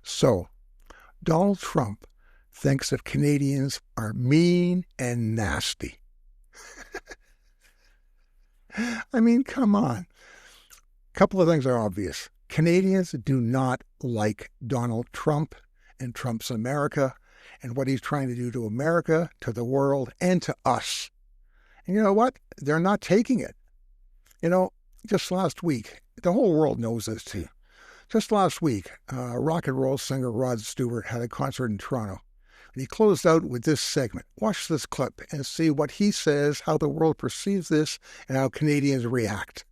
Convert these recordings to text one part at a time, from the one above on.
So, Donald Trump thinks that Canadians are mean and nasty. I mean, come on. A couple of things are obvious. Canadians do not like Donald Trump and Trump's America and what he's trying to do to America, to the world, and to us. And you know what? They're not taking it. You know, just last week, the whole world knows this too. Just last week, rock and roll singer Rod Stewart had a concert in Toronto. And he closed out with this segment. Watch this clip and see what he says, how the world perceives this, and how Canadians react.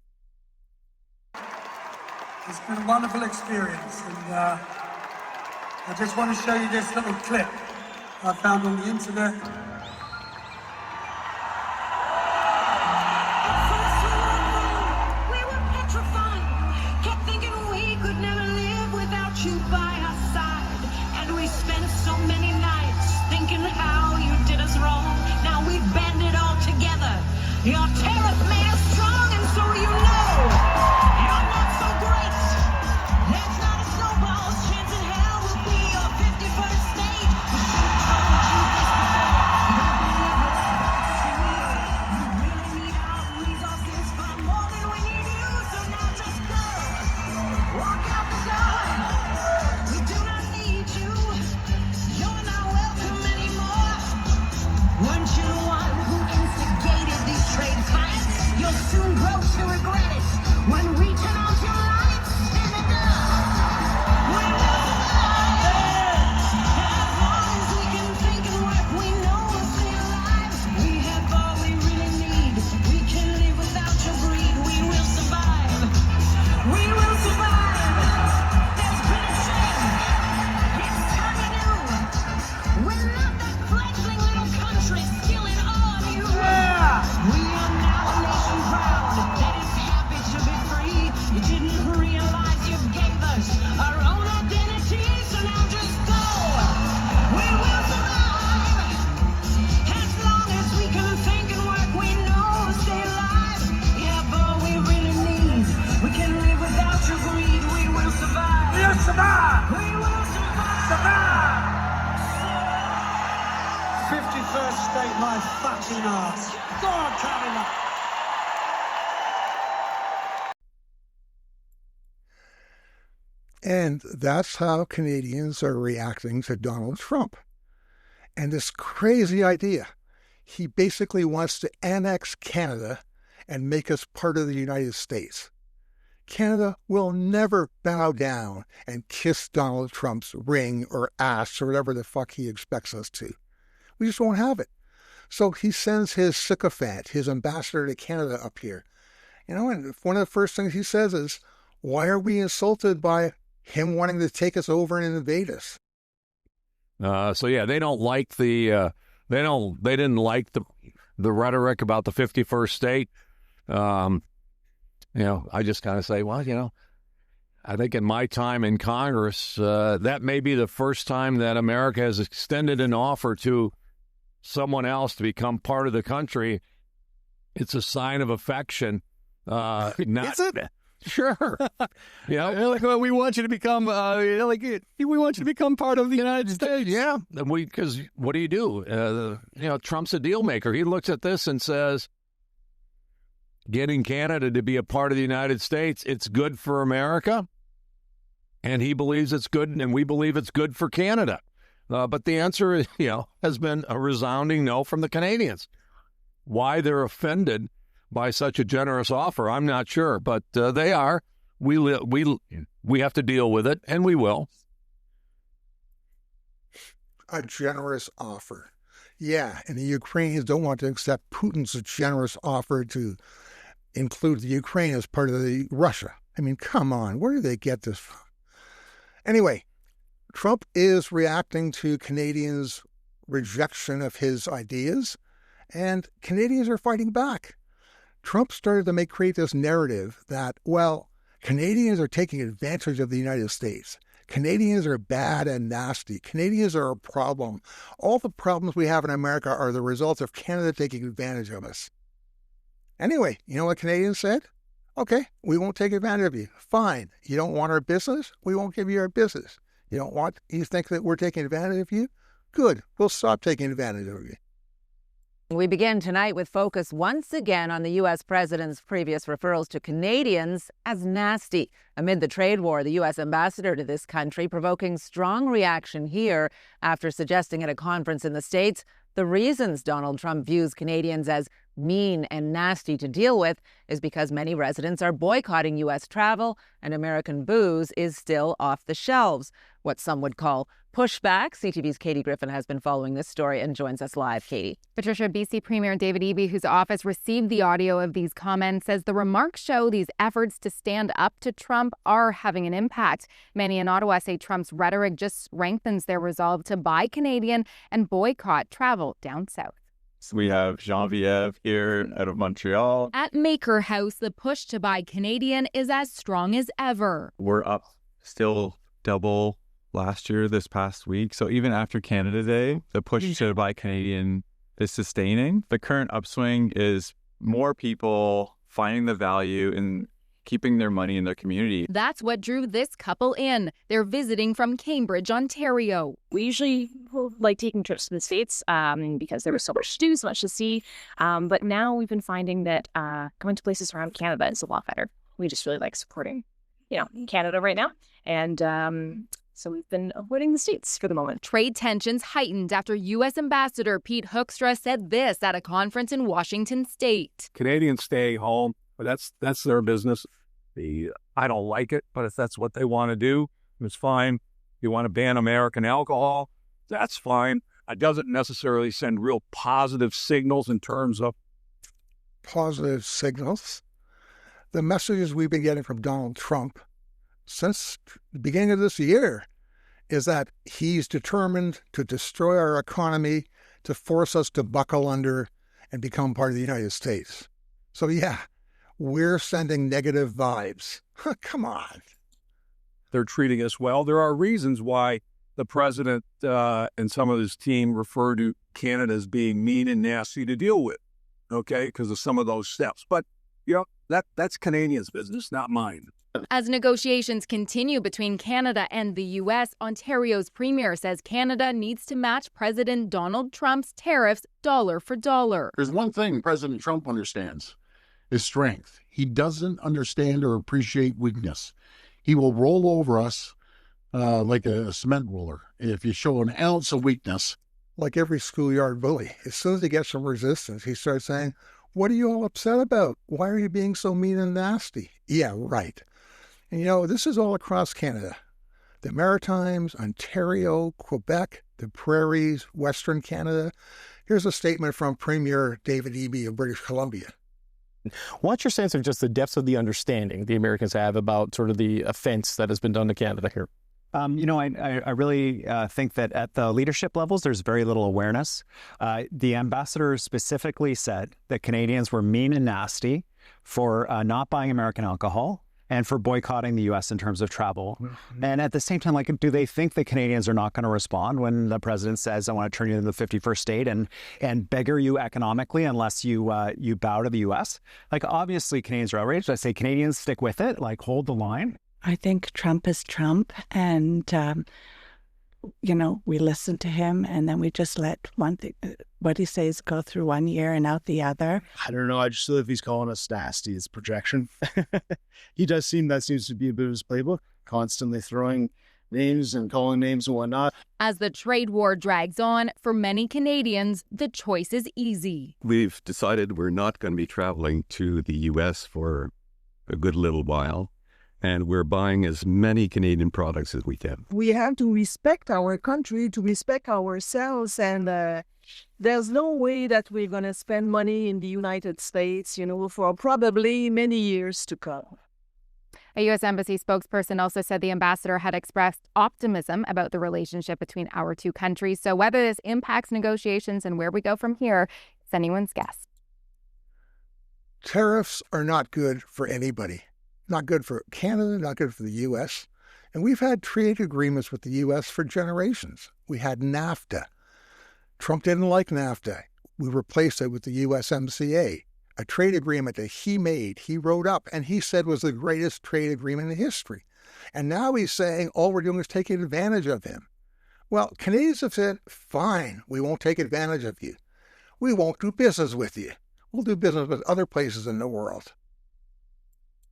It's been a wonderful experience, and I just want to show you this little clip I found on the internet. We were petrified, kept thinking we could never live without you by our side, and we spent so many nights thinking how you did us wrong. Now we've banded all together. Your terror made us strong, and so you know you're not so great. There's not a snowball's chance in hell we'll be your 51st state. You really need our resources far more than we need you, so now just go. Walk out the door. We do not need you. You're not welcome anymore. Weren't you the one who instigated these trade fights? You'll soon grow to regret it when we turn off your lights in the dark. We will survive. As long as we can think and work, we know we'll stay alive. We have all we really need. We can live without your greed. We will survive. We will survive. There's been a change. It's time to do. We're not that fledgling little country still in awe of you. We are now a nation proud that is happy to be free. You didn't realize you gave us our own identity, so now just go. We will survive. As long as we can think and work, we know we'll stay alive. Yeah, but we really need. We can live without your greed. We will survive. We'll survive! We will survive. Survive! 51st state, my fucking ass. Go on, Canada! And that's how Canadians are reacting to Donald Trump. And this crazy idea. He basically wants to annex Canada and make us part of the United States. Canada will never bow down and kiss Donald Trump's ring or ass or whatever the fuck he expects us to. We just won't have it. So he sends his sycophant, his ambassador to Canada up here. You know, and one of the first things he says is, why are we insulted by him wanting to take us over and invade us? So yeah, they don't like they didn't like the rhetoric about the 51st state. You know, I just kind of say, well, you know, I think in my time in Congress, that may be the first time that America has extended an offer to someone else to become part of the country. It's a sign of affection. Not, Is it? Sure. Yeah, like, well, we want you to become we want you to become part of the United States. Yeah, because what do? You know, Trump's a deal maker. He looks at this and says, getting Canada to be a part of the United States, it's good for America, and he believes it's good, and we believe it's good for Canada. But the answer, you know, has been a resounding no from the Canadians. Why they're offended by such a generous offer, I'm not sure, but they are. We have to deal with it, and we will. A generous offer. Yeah, and the Ukrainians don't want to accept Putin's generous offer to include the Ukraine as part of the Russia. I mean, come on, where do they get this from? Anyway, Trump is reacting to Canadians' rejection of his ideas, and Canadians are fighting back. Trump started to create this narrative that, well, Canadians are taking advantage of the United States. Canadians are bad and nasty. Canadians are a problem. All the problems we have in America are the result of Canada taking advantage of us. Anyway, you know what Canadians said? Okay, we won't take advantage of you. Fine. You don't want our business? We won't give you our business. You think that we're taking advantage of you? Good. We'll stop taking advantage of you. We begin tonight with focus once again on the U.S. president's previous referrals to Canadians as nasty. Amid the trade war, the U.S. ambassador to this country provoking strong reaction here after suggesting at a conference in the States the reasons Donald Trump views Canadians as mean and nasty to deal with is because many residents are boycotting U.S. travel and American booze is still off the shelves. What some would call pushback. CTV's Katie Griffin has been following this story and joins us live. Katie. Patricia, BC Premier David Eby, whose office received the audio of these comments, says the remarks show these efforts to stand up to Trump are having an impact. Many in Ottawa say Trump's rhetoric just strengthens their resolve to buy Canadian and boycott travel down south. So we have Genevieve here out of Montreal. At Maker House, the push to buy Canadian is as strong as ever. We're up still double last year this past week. So even after Canada Day, the push to buy Canadian is sustaining. The current upswing is more people finding the value in keeping their money in their community. That's what drew this couple in. They're visiting from Cambridge, Ontario. We usually like taking trips to the States because there was so much to do, so much to see. But now we've been finding that going to places around Canada is a lot better. We just really like supporting, Canada right now. And so we've been avoiding the States for the moment. Trade tensions heightened after U.S. Ambassador Pete Hoekstra said this at a conference in Washington State. Canadians stay home, but that's their business. I don't like it, but if that's what they want to do, it's fine. You want to ban American alcohol, that's fine. It doesn't necessarily send real positive signals in terms of positive signals. The messages we've been getting from Donald Trump since the beginning of this year is that he's determined to destroy our economy, to force us to buckle under and become part of the United States. So yeah, we're sending negative vibes. Come on. They're treating us well. There are reasons why the president and some of his team refer to Canada as being mean and nasty to deal with, okay, because of some of those steps. But, that's Canadians' business, not mine. As negotiations continue between Canada and the U.S., Ontario's premier says Canada needs to match President Donald Trump's tariffs dollar for dollar. There's one thing President Trump understands, is strength. He doesn't understand or appreciate weakness. He will roll over us like a cement roller if you show an ounce of weakness. Like every schoolyard bully, as soon as he gets some resistance, he starts saying, "What are you all upset about? Why are you being so mean and nasty?" Yeah, right. And this is all across Canada. The Maritimes, Ontario, Quebec, the Prairies, Western Canada. Here's a statement from Premier David Eby of British Columbia. What's your sense of just the depths of the understanding the Americans have about sort of the offense that has been done to Canada here? I really think that at the leadership levels, there's very little awareness. The ambassador specifically said that Canadians were mean and nasty for not buying American alcohol and for boycotting the U.S. in terms of travel. Mm-hmm. And at the same time, do they think that Canadians are not going to respond when the president says, I want to turn you into the 51st state and beggar you economically unless you bow to the U.S.? Obviously, Canadians are outraged. I say Canadians stick with it, hold the line. I think Trump is Trump, and, we listen to him, and then we just let what he says go through one ear and out the other. I don't know. I just feel if he's calling us nasty, it's projection. That seems to be a bit of his playbook, constantly throwing names and calling names and whatnot. As the trade war drags on, for many Canadians, the choice is easy. We've decided we're not going to be traveling to the U.S. for a good little while. And we're buying as many Canadian products as we can. We have to respect our country, to respect ourselves, and there's no way that we're going to spend money in the United States, for probably many years to come. A U.S. Embassy spokesperson also said the ambassador had expressed optimism about the relationship between our two countries. So whether this impacts negotiations and where we go from here, it's anyone's guess. Tariffs are not good for anybody. Not good for Canada, not good for the U.S. And we've had trade agreements with the U.S. for generations. We had NAFTA. Trump didn't like NAFTA. We replaced it with the USMCA, a trade agreement that he made, he wrote up, and he said was the greatest trade agreement in history. And now he's saying all we're doing is taking advantage of him. Well, Canadians have said, fine, we won't take advantage of you. We won't do business with you. We'll do business with other places in the world.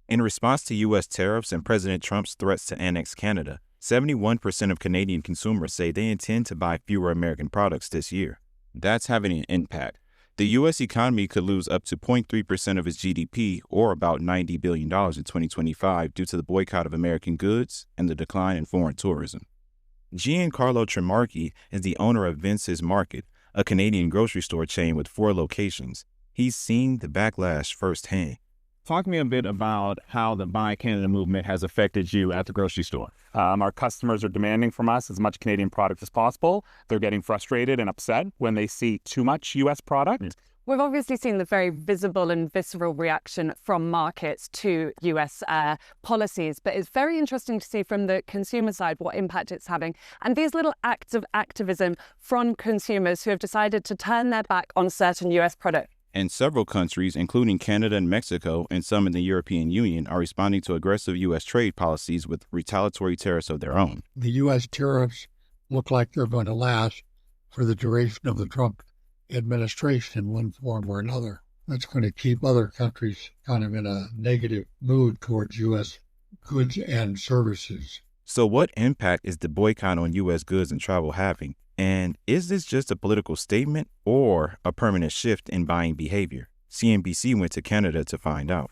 In response to U.S. tariffs and President Trump's threats to annex Canada, 71% of Canadian consumers say they intend to buy fewer American products this year. That's having an impact. The U.S. economy could lose up to 0.3% of its GDP, or about $90 billion in 2025, due to the boycott of American goods and the decline in foreign tourism. Giancarlo Tremarchi is the owner of Vince's Market, a Canadian grocery store chain with 4 locations. He's seen the backlash firsthand. Talk to me a bit about how the Buy Canada movement has affected you at the grocery store. Our customers are demanding from us as much Canadian product as possible. They're getting frustrated and upset when they see too much U.S. product. We've obviously seen the very visible and visceral reaction from markets to US policies, but it's very interesting to see from the consumer side what impact it's having. And these little acts of activism from consumers who have decided to turn their back on certain US products. And several countries, including Canada and Mexico and some in the European Union, are responding to aggressive U.S. trade policies with retaliatory tariffs of their own. The U.S. tariffs look like they're going to last for the duration of the Trump administration in one form or another. That's going to keep other countries kind of in a negative mood towards U.S. goods and services. So what impact is the boycott on U.S. goods and travel having? And is this just a political statement or a permanent shift in buying behavior? CNBC went to Canada to find out.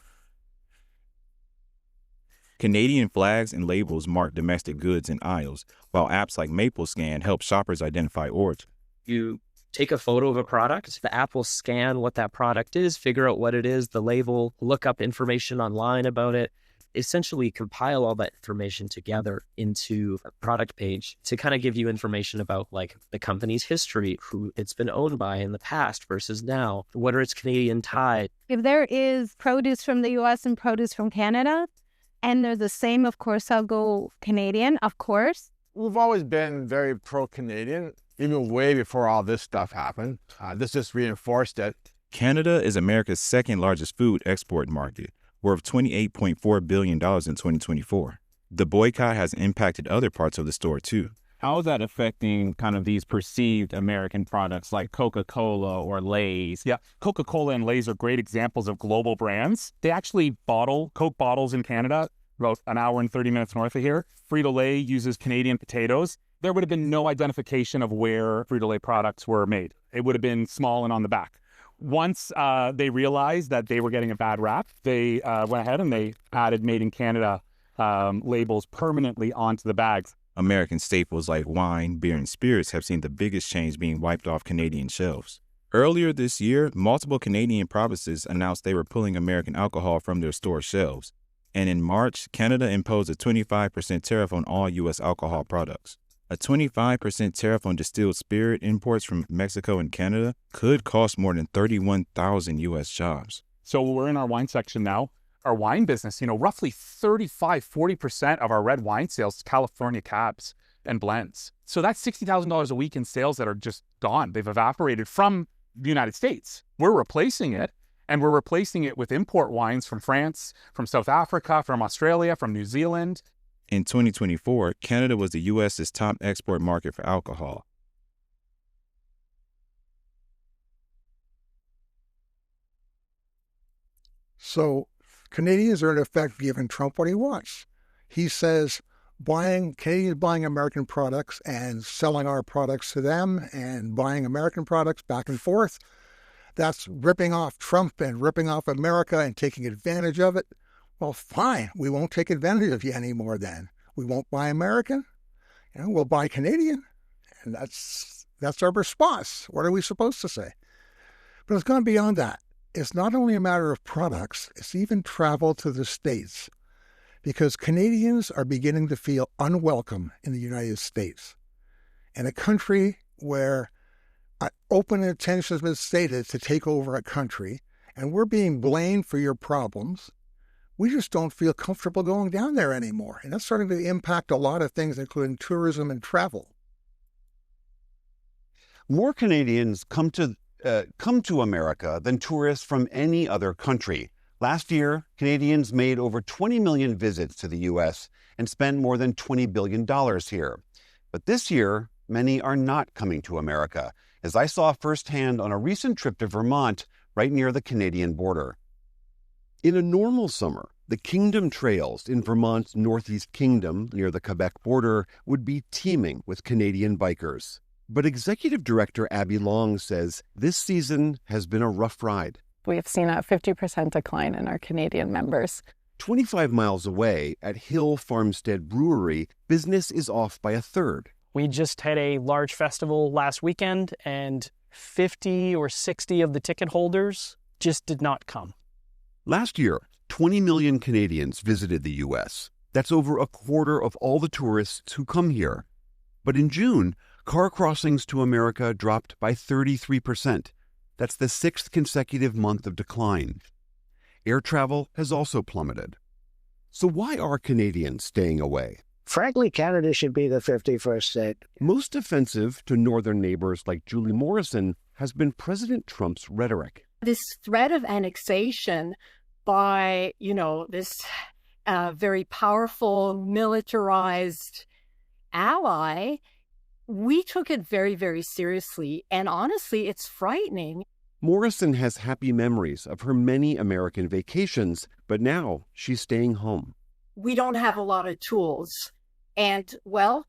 Canadian flags and labels mark domestic goods in aisles, while apps like MapleScan help shoppers identify origin. You take a photo of a product, the app will scan what that product is, figure out what it is, the label, look up information online about it, essentially compile all that information together into a product page to kind of give you information about like the company's history, who it's been owned by in the past versus now, what are its Canadian ties. If there is produce from the US and produce from Canada, and they're the same, of course, I'll go Canadian, of course. We've always been very pro-Canadian, even way before all this stuff happened. This just reinforced it. Canada is America's second largest food export market, worth $28.4 billion in 2024. The boycott has impacted other parts of the store, too. How is that affecting kind of these perceived American products like Coca-Cola or Lay's? Yeah, Coca-Cola and Lay's are great examples of global brands. They actually bottle Coke bottles in Canada, about an hour and 30 minutes north of here. Frito-Lay uses Canadian potatoes. There would have been no identification of where Frito-Lay products were made. It would have been small and on the back. Once they realized that they were getting a bad rap, they went ahead and they added Made in Canada labels permanently onto the bags. American staples like wine, beer, and spirits have seen the biggest change being wiped off Canadian shelves. Earlier this year, multiple Canadian provinces announced they were pulling American alcohol from their store shelves. And in March, Canada imposed a 25% tariff on all U.S. alcohol products. A 25% tariff on distilled spirit imports from Mexico and Canada could cost more than 31,000 U.S. jobs. So we're in our wine section now. Our wine business, roughly 40% of our red wine sales is California cabs and blends. So that's $60,000 a week in sales that are just gone. They've evaporated from the United States. We're replacing it, and we're replacing it with import wines from France, from South Africa, from Australia, from New Zealand. In 2024, Canada was the U.S.'s top export market for alcohol. So Canadians are in effect giving Trump what he wants. He says Canadians buying American products and selling our products to them and buying American products back and forth. That's ripping off Trump and ripping off America and taking advantage of it. Well, fine, we won't take advantage of you anymore then. We won't buy American, we'll buy Canadian. And that's our response. What are we supposed to say? But it's gone beyond that. It's not only a matter of products, it's even travel to the States. Because Canadians are beginning to feel unwelcome in the United States. In a country where open intention has been stated to take over a country, and we're being blamed for your problems, we just don't feel comfortable going down there anymore. And that's starting to impact a lot of things, including tourism and travel. More Canadians come to America than tourists from any other country. Last year, Canadians made over 20 million visits to the U.S. and spent more than $20 billion here. But this year, many are not coming to America, as I saw firsthand on a recent trip to Vermont, right near the Canadian border. In a normal summer, the Kingdom Trails in Vermont's Northeast Kingdom, near the Quebec border, would be teeming with Canadian bikers. But Executive Director Abby Long says this season has been a rough ride. We have seen a 50% decline in our Canadian members. 25 miles away at Hill Farmstead Brewery, business is off by a third. We just had a large festival last weekend, and 50 or 60 of the ticket holders just did not come. Last year, 20 million Canadians visited the U.S. That's over a quarter of all the tourists who come here. But in June, car crossings to America dropped by 33%. That's the 6th consecutive month of decline. Air travel has also plummeted. So why are Canadians staying away? Frankly, Canada should be the 51st state. Most offensive to northern neighbors like Julie Morrison has been President Trump's rhetoric. This threat of annexation by, this very powerful militarized ally, we took it very, very seriously. And honestly, it's frightening. Morrison has happy memories of her many American vacations, but now she's staying home. We don't have a lot of tools. And,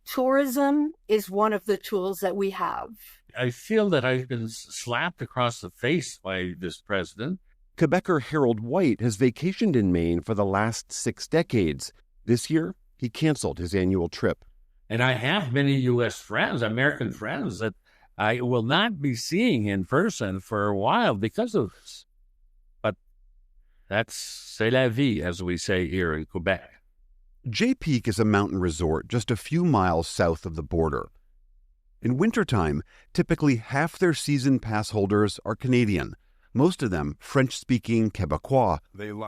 tourism is one of the tools that we have. I feel that I've been slapped across the face by this president. Quebecer Harold White has vacationed in Maine for the last 6 decades. This year, he canceled his annual trip. And I have many U.S. friends, American friends, that I will not be seeing in person for a while because of this. But that's c'est la vie, as we say here in Quebec. Jay Peak is a mountain resort just a few miles south of the border. In wintertime, typically half their season pass holders are Canadian, most of them French-speaking Quebecois.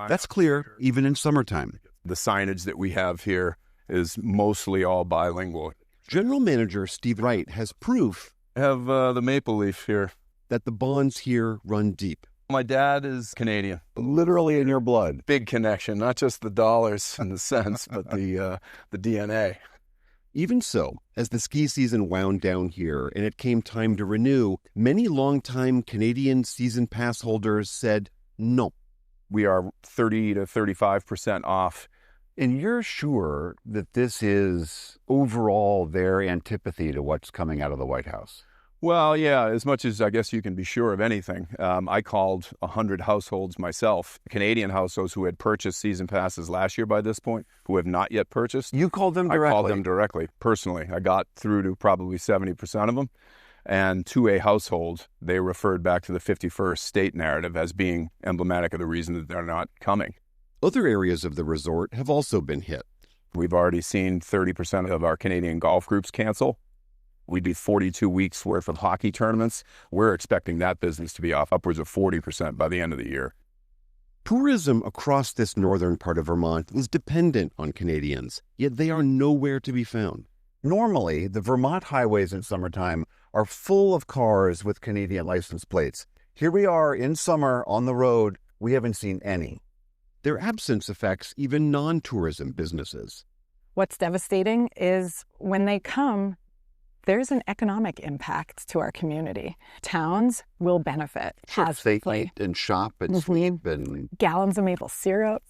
That's clear even in summertime. The signage that we have here is mostly all bilingual. General Manager Steve Wright has proof Have the maple leaf here. that the bonds here run deep. My dad is Canadian. Literally in your blood. Big connection, not just the dollars and the cents, but the DNA. Even so, as the ski season wound down here and it came time to renew, many longtime Canadian season pass holders said no. We are 30 to 35% off. And you're sure that this is overall their antipathy to what's coming out of the White House? Well, yeah, as much as I guess you can be sure of anything. I called 100 households myself, Canadian households who had purchased season passes last year by this point, who have not yet purchased. You called them directly? I called them directly, personally. I got through to probably 70% of them. And to a household, they referred back to the 51st state narrative as being emblematic of the reason that they're not coming. Other areas of the resort have also been hit. We've already seen 30% of our Canadian golf groups cancel. We do 42 weeks worth of hockey tournaments. We're expecting that business to be off upwards of 40% by the end of the year. Tourism across this northern part of Vermont is dependent on Canadians, yet they are nowhere to be found. Normally, the Vermont highways in summertime are full of cars with Canadian license plates. Here we are in summer on the road. We haven't seen any. Their absence affects even non-tourism businesses. What's devastating is when they come, there's an economic impact to our community. Towns will benefit. Sure, as they eat and shop and sleep and... Gallons of maple syrup.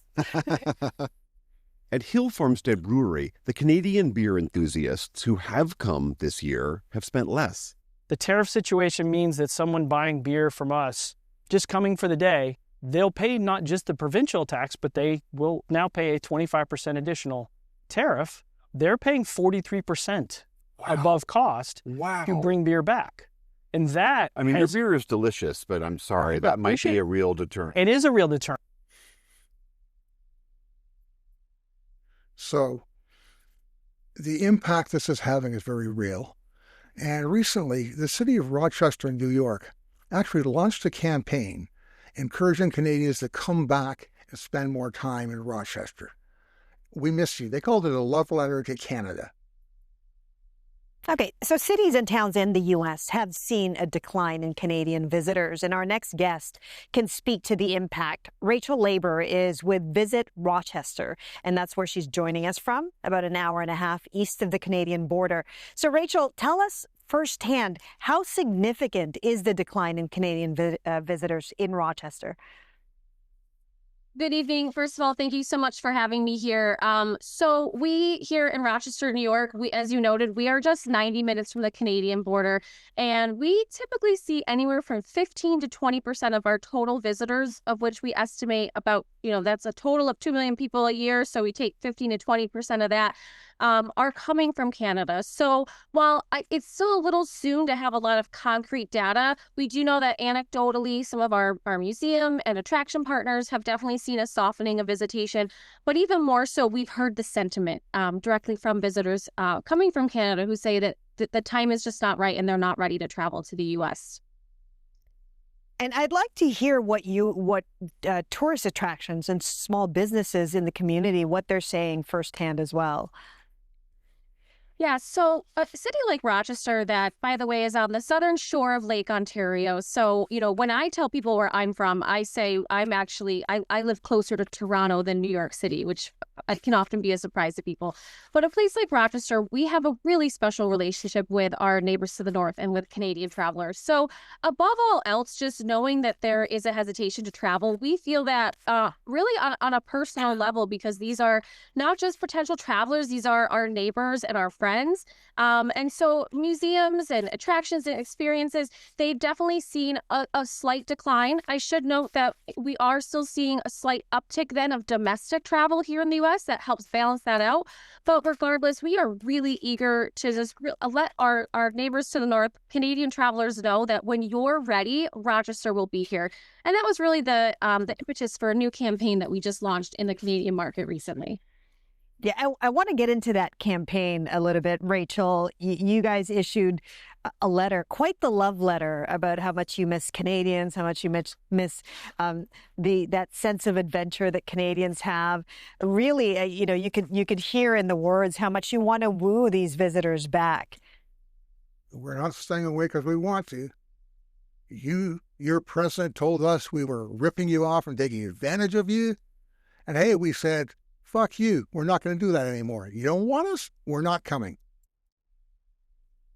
At Hill Farmstead Brewery, the Canadian beer enthusiasts who have come this year have spent less. The tariff situation means that someone buying beer from us, just coming for the day, they'll pay not just the provincial tax, but they will now pay a 25% additional tariff. They're paying 43% above cost to bring beer back. And that your beer is delicious, but I'm sorry, that might be a real deterrent. It is a real deterrent. So the impact this is having is very real. And recently, the city of Rochester in New York actually launched a campaign encouraging Canadians to come back and spend more time in Rochester. We miss you. They called it a love letter to Canada. Okay, so cities and towns in the U.S. have seen a decline in Canadian visitors, and our next guest can speak to the impact. Rachel Labour is with Visit Rochester, and that's where she's joining us from, about an hour and a half east of the Canadian border. So, Rachel, tell us firsthand, how significant is the decline in Canadian visitors in Rochester? Good evening. First of all, thank you so much for having me here. So we here in Rochester, New York, as you noted, we are just 90 minutes from the Canadian border, and we typically see anywhere from 15 to 20% of our total visitors, of which we estimate about, that's a total of 2 million people a year. So we take 15 to 20% of that. Are coming from Canada. So while it's still a little soon to have a lot of concrete data, we do know that anecdotally, some of our museum and attraction partners have definitely seen a softening of visitation. But even more so, we've heard the sentiment directly from visitors coming from Canada who say that the time is just not right and they're not ready to travel to the U.S. And I'd like to hear what tourist attractions and small businesses in the community, what they're saying firsthand as well. Yeah, so a city like Rochester that, by the way, is on the southern shore of Lake Ontario. So, when I tell people where I'm from, I say I live closer to Toronto than New York City, which can often be a surprise to people. But a place like Rochester, we have a really special relationship with our neighbors to the north and with Canadian travelers. So above all else, just knowing that there is a hesitation to travel, we feel that really on a personal level, because these are not just potential travelers, these are our neighbors and our friends. And so museums and attractions and experiences, they've definitely seen a slight decline. I should note that we are still seeing a slight uptick then of domestic travel here in the U.S. that helps balance that out. But regardless, we are really eager to just let our neighbors to the north, Canadian travelers, know that when you're ready, Rochester will be here. And that was really the impetus for a new campaign that we just launched in the Canadian market recently. Yeah, I want to get into that campaign a little bit. Rachel, you guys issued a letter, quite the love letter, about how much you miss Canadians, how much you miss that sense of adventure that Canadians have. Really, you could hear in the words how much you want to woo these visitors back. We're not staying away because we want to. Your president told us we were ripping you off and taking advantage of you. And hey, we said, fuck you. We're not going to do that anymore. You don't want us? We're not coming.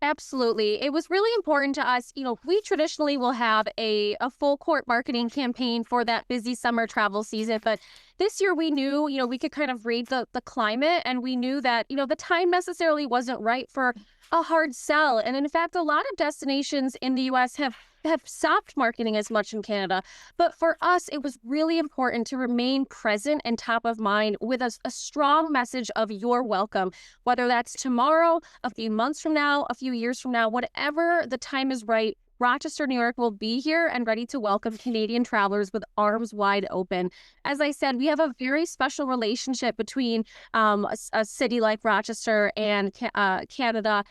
Absolutely. It was really important to us. We traditionally will have a full court marketing campaign for that busy summer travel season. But this year we knew, we could kind of read the climate, and we knew that, the time necessarily wasn't right for a hard sell. And in fact, a lot of destinations in the U.S. have stopped marketing as much in Canada. But for us, it was really important to remain present and top of mind with a strong message of you're welcome, whether that's tomorrow, a few months from now, a few years from now, whatever the time is right. Rochester, New York will be here and ready to welcome Canadian travelers with arms wide open. As I said, we have a very special relationship between a city like Rochester and Canada,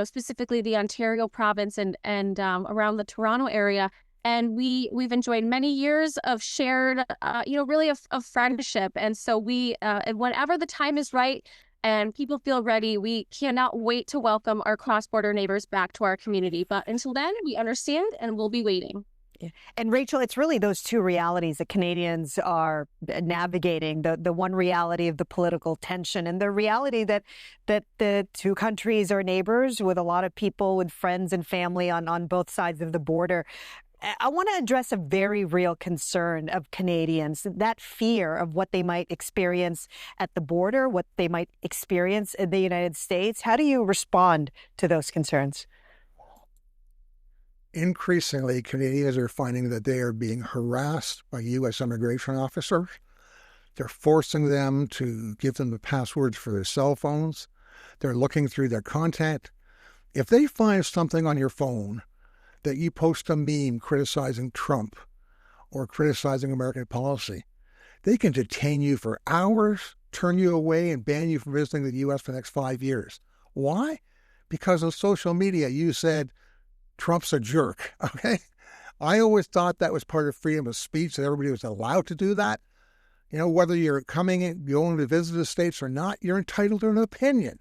specifically the Ontario province and around the Toronto area. And we've enjoyed many years of shared, really of friendship. And so and whenever the time is right, and people feel ready, we cannot wait to welcome our cross-border neighbors back to our community. But until then, we understand and we'll be waiting. Yeah. And Rachel, it's really those two realities that Canadians are navigating, the one reality of the political tension and the reality that the two countries are neighbors with a lot of people, with friends and family on both sides of the border. I want to address a very real concern of Canadians, that fear of what they might experience at the border, what they might experience in the United States. How do you respond to those concerns? Increasingly, Canadians are finding that they are being harassed by U.S. immigration officers. They're forcing them to give them the passwords for their cell phones. They're looking through their content. If they find something on your phone that you post a meme criticizing Trump or criticizing American policy, they can detain you for hours, turn you away, and ban you from visiting the U.S. for the next 5 years. Why? Because on social media you said Trump's a jerk, okay? I always thought that was part of freedom of speech, that everybody was allowed to do that. Whether you're going to visit the States or not, you're entitled to an opinion.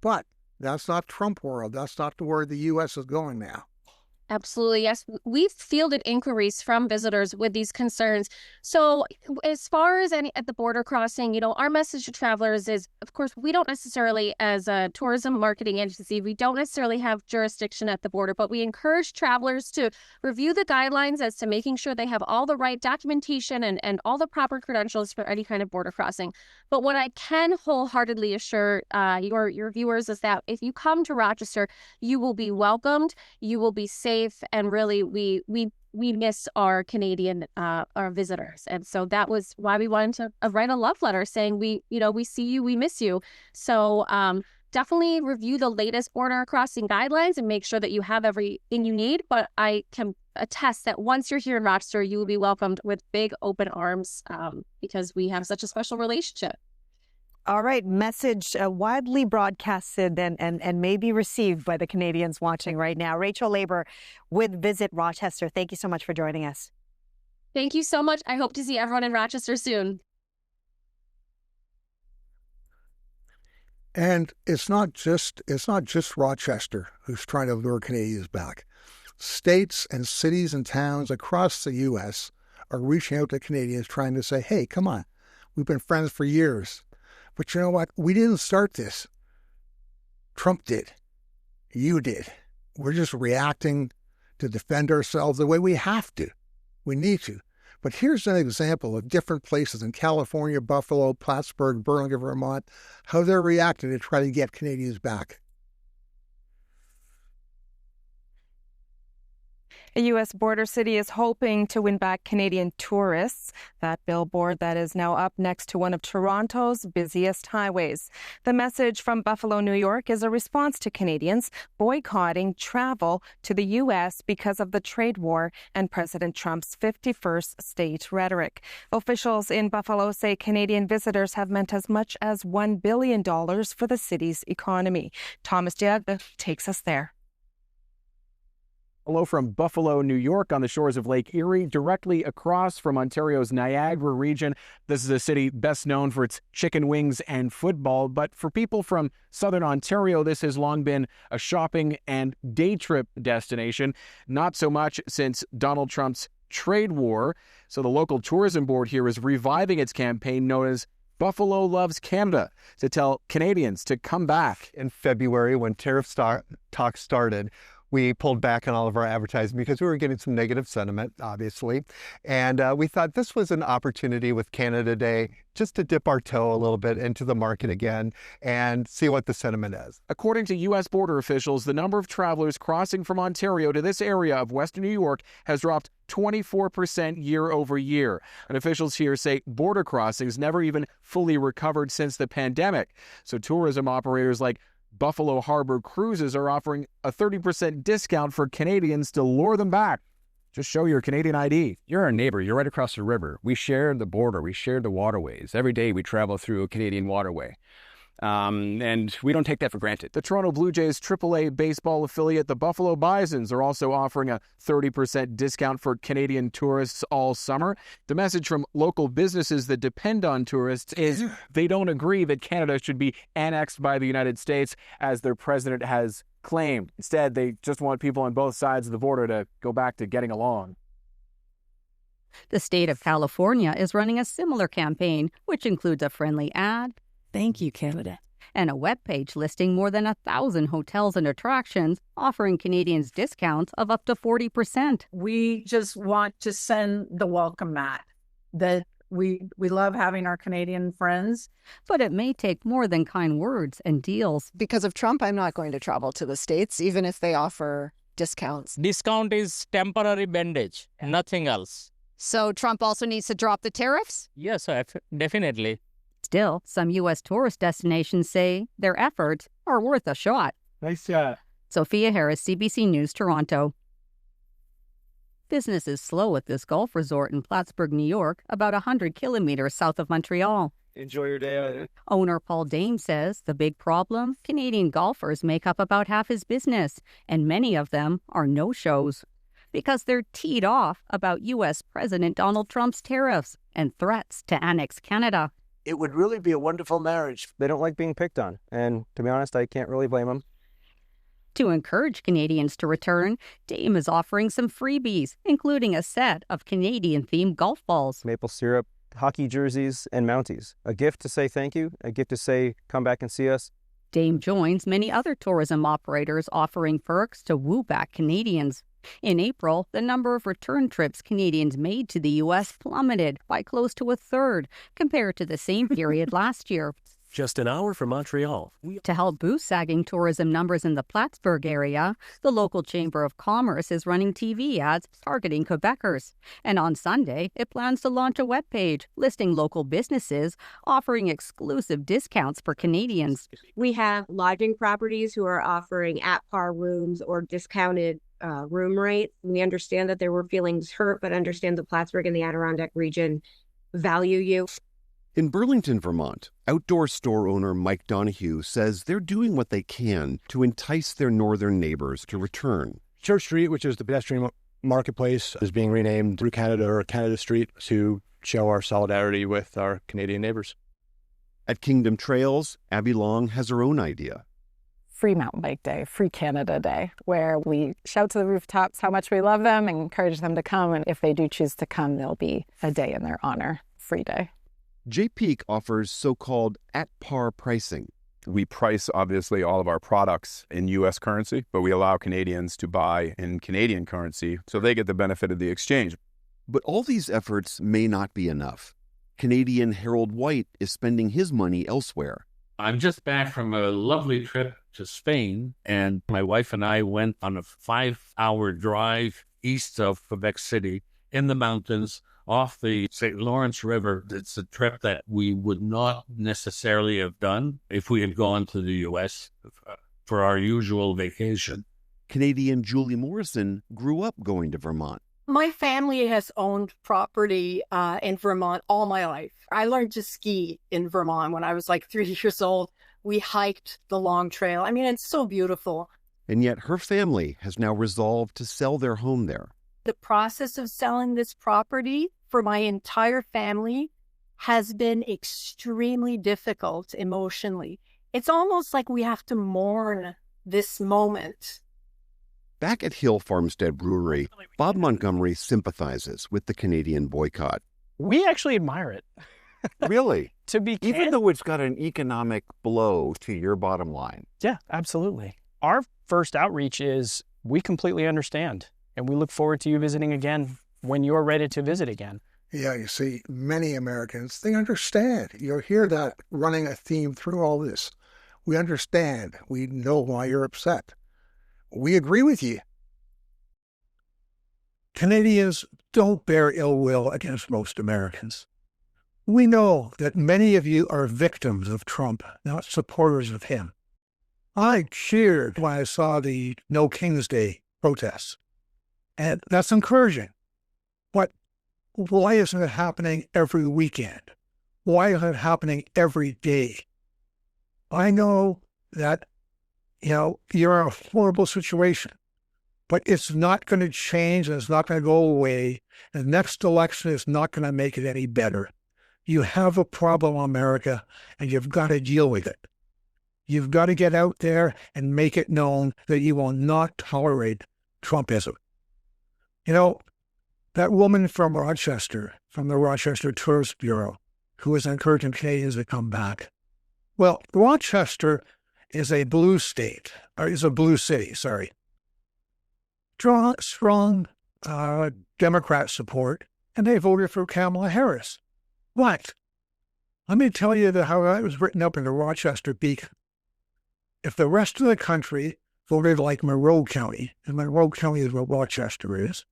But That's not Trump world. That's not where the U.S. is going now. Absolutely, yes. We've fielded inquiries from visitors with these concerns. So as far as at the border crossing, our message to travelers is, of course, we don't necessarily, as a tourism marketing agency, we don't necessarily have jurisdiction at the border, but we encourage travelers to review the guidelines as to making sure they have all the right documentation and all the proper credentials for any kind of border crossing. But what I can wholeheartedly assure your viewers is that if you come to Rochester, you will be welcomed, you will be safe, and really we miss our Canadian our visitors, and so that was why we wanted to write a love letter saying we see you, we miss you. So definitely review the latest border crossing guidelines and make sure that you have everything you need. But I can attest that once you're here in Rochester, you will be welcomed with big open arms because we have such a special relationship. All right, message widely broadcasted and maybe received by the Canadians watching right now. Rachel Laber with Visit Rochester. Thank you so much for joining us. Thank you so much. I hope to see everyone in Rochester soon. And it's not just Rochester who's trying to lure Canadians back. States and cities and towns across the U.S. are reaching out to Canadians trying to say, hey, come on, we've been friends for years. But you know what? We didn't start this. Trump did. You did. We're just reacting to defend ourselves the way we have to. We need to. But here's an example of different places in California, Buffalo, Plattsburgh, Burlington, Vermont, how they're reacting to try to get Canadians back. A U.S. border city is hoping to win back Canadian tourists. That billboard that is now up next to one of Toronto's busiest highways. The message from Buffalo, New York is a response to Canadians boycotting travel to the U.S. because of the trade war and President Trump's 51st state rhetoric. Officials in Buffalo say Canadian visitors have meant as much as $1 billion for the city's economy. Thomas Diag takes us there. Hello from Buffalo, New York, on the shores of Lake Erie, directly across from Ontario's Niagara region. This is a city best known for its chicken wings and football, but for people from southern Ontario, this has long been a shopping and day trip destination. Not so much since Donald Trump's trade war. So the local tourism board here is reviving its campaign known as Buffalo Loves Canada to tell Canadians to come back. In February, when tariff talks started, we pulled back on all of our advertising because we were getting some negative sentiment, obviously. And we thought this was an opportunity with Canada Day just to dip our toe a little bit into the market again and see what the sentiment is. According to U.S. border officials, the number of travelers crossing from Ontario to this area of Western New York has dropped 24% year over year. And officials here say border crossings never even fully recovered since the pandemic. So tourism operators like Buffalo Harbor Cruises are offering a 30% discount for Canadians to lure them back. Just show your Canadian ID. You're our neighbor. You're right across the river. We share the border. We share the waterways. Every day we travel through a Canadian waterway. And we don't take that for granted. The Toronto Blue Jays AAA baseball affiliate, the Buffalo Bisons, are also offering a 30% discount for Canadian tourists all summer. The message from local businesses that depend on tourists is they don't agree that Canada should be annexed by the United States, as their president has claimed. Instead, they just want people on both sides of the border to go back to getting along. The state of California is running a similar campaign, which includes a friendly ad, "Thank you, Canada," and a webpage listing more than 1,000 hotels and attractions, offering Canadians discounts of up to 40%. We just want to send the welcome mat that we love having our Canadian friends. But it may take more than kind words and deals. Because of Trump, I'm not going to travel to the States, even if they offer discounts. Discount is temporary bandage, nothing else. So Trump also needs to drop the tariffs? Yes, definitely. Still, some U.S. tourist destinations say their efforts are worth a shot. Nice shot. Sophia Harris, CBC News, Toronto. Business is slow at this golf resort in Plattsburgh, New York, about 100 kilometers south of Montreal. Enjoy your day out. Owner Paul Dame says the big problem, Canadian golfers make up about half his business, and many of them are no-shows because they're teed off about U.S. President Donald Trump's tariffs and threats to annex Canada. It would really be a wonderful marriage. They don't like being picked on, and to be honest, I can't really blame them. To encourage Canadians to return, Dame is offering some freebies, including a set of Canadian-themed golf balls. Maple syrup, hockey jerseys, and Mounties. A gift to say thank you, a gift to say come back and see us. Dame joins many other tourism operators offering perks to woo back Canadians. In April, the number of return trips Canadians made to the U.S. plummeted by close to a third compared to the same period last year. Just an hour from Montreal. To help boost sagging tourism numbers in the Plattsburgh area, the local Chamber of Commerce is running TV ads targeting Quebecers. And on Sunday, it plans to launch a webpage listing local businesses offering exclusive discounts for Canadians. We have lodging properties who are offering at-par rooms or discounted room rates. We understand that there were feelings hurt, but understand the Plattsburgh and the Adirondack region value you. In Burlington, Vermont, outdoor store owner Mike Donahue says they're doing what they can to entice their northern neighbors to return. Church Street, which is the pedestrian marketplace, is being renamed Through Canada or Canada Street to show our solidarity with our Canadian neighbors. At Kingdom Trails, Abby Long has her own idea. Free Mountain Bike Day, Free Canada Day, where we shout to the rooftops how much we love them and encourage them to come. And if they do choose to come, there'll be a day in their honor, free day. J. Peak offers so-called at-par pricing. We price, obviously, all of our products in U.S. currency, but we allow Canadians to buy in Canadian currency, so they get the benefit of the exchange. But all these efforts may not be enough. Canadian Harold White is spending his money elsewhere. I'm just back from a lovely trip to Spain, and my wife and I went on a 5-hour drive east of Quebec City in the mountains, off the St. Lawrence River. It's a trip that we would not necessarily have done if we had gone to the U.S. for our usual vacation. Canadian Julie Morrison grew up going to Vermont. My family has owned property in Vermont all my life. I learned to ski in Vermont when I was like 3 years old. We hiked the Long Trail. I mean, it's so beautiful. And yet her family has now resolved to sell their home there. The process of selling this property for my entire family has been extremely difficult emotionally. It's almost like we have to mourn this moment. Back at Hill Farmstead Brewery, Bob Montgomery sympathizes with the Canadian boycott. We actually admire it. Really? To be Even though it's got an economic blow to your bottom line. Yeah, absolutely. Our first outreach is we completely understand. And we look forward to you visiting again when you're ready to visit again. Yeah, you see, many Americans, they understand. You'll hear that running a theme through all this. We understand. We know why you're upset. We agree with you. Canadians don't bear ill will against most Americans. We know that many of you are victims of Trump, not supporters of him. I cheered when I saw the No King's Day protests. And that's encouraging. But why isn't it happening every weekend? Why isn't it happening every day? I know that, you're in a horrible situation, but it's not going to change and it's not going to go away. The next election is not going to make it any better. You have a problem, America, and you've got to deal with it. You've got to get out there and make it known that you will not tolerate Trumpism. That woman from Rochester, from the Rochester Tourist Bureau, who was encouraging Canadians to come back. Well, Rochester is a blue state, or is a blue city, sorry. Strong Democrat support, and they voted for Kamala Harris. But let me tell you how that was written up in the Rochester Beacon. If the rest of the country voted like Monroe County, and Monroe County is what Rochester is,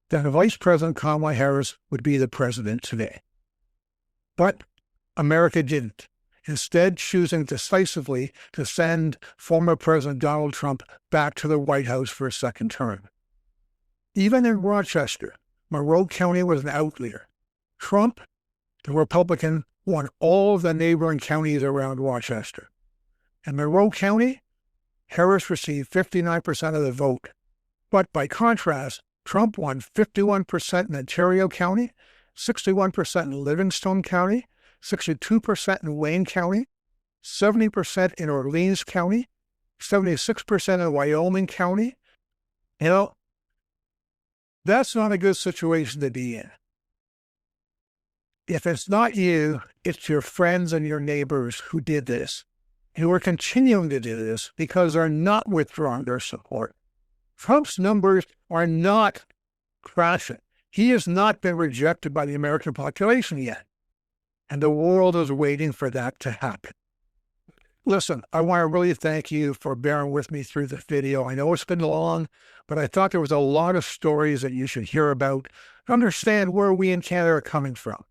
then Vice President Kamala Harris would be the president today. But America didn't, instead choosing decisively to send former President Donald Trump back to the White House for a second term. Even in Rochester, Monroe County was an outlier. Trump, the Republican, won all of the neighboring counties around Rochester. In Monroe County, Harris received 59% of the vote. But by contrast, Trump won 51% in Ontario County, 61% in Livingstone County, 62% in Wayne County, 70% in Orleans County, 76% of Wyoming County. You know, that's not a good situation to be in. If it's not you, it's your friends and your neighbors who did this, who are continuing to do this because they're not withdrawing their support. Trump's numbers are not crashing. He has not been rejected by the American population yet. And the world is waiting for that to happen. Listen, I want to really thank you for bearing with me through the video. I know it's been long, but I thought there was a lot of stories that you should hear about to understand where we in Canada are coming from.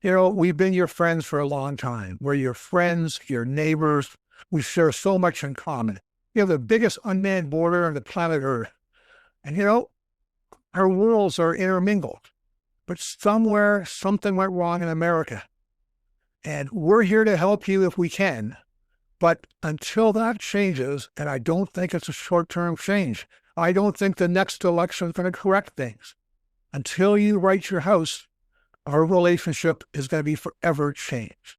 You know, we've been your friends for a long time. We're your friends, your neighbors. We share so much in common. We have the biggest unmanned border on the planet Earth. And, you know, our worlds are intermingled. But somewhere, something went wrong in America. And we're here to help you if we can. But until that changes, and I don't think it's a short-term change, I don't think the next election is going to correct things. Until you write your house, our relationship is going to be forever changed.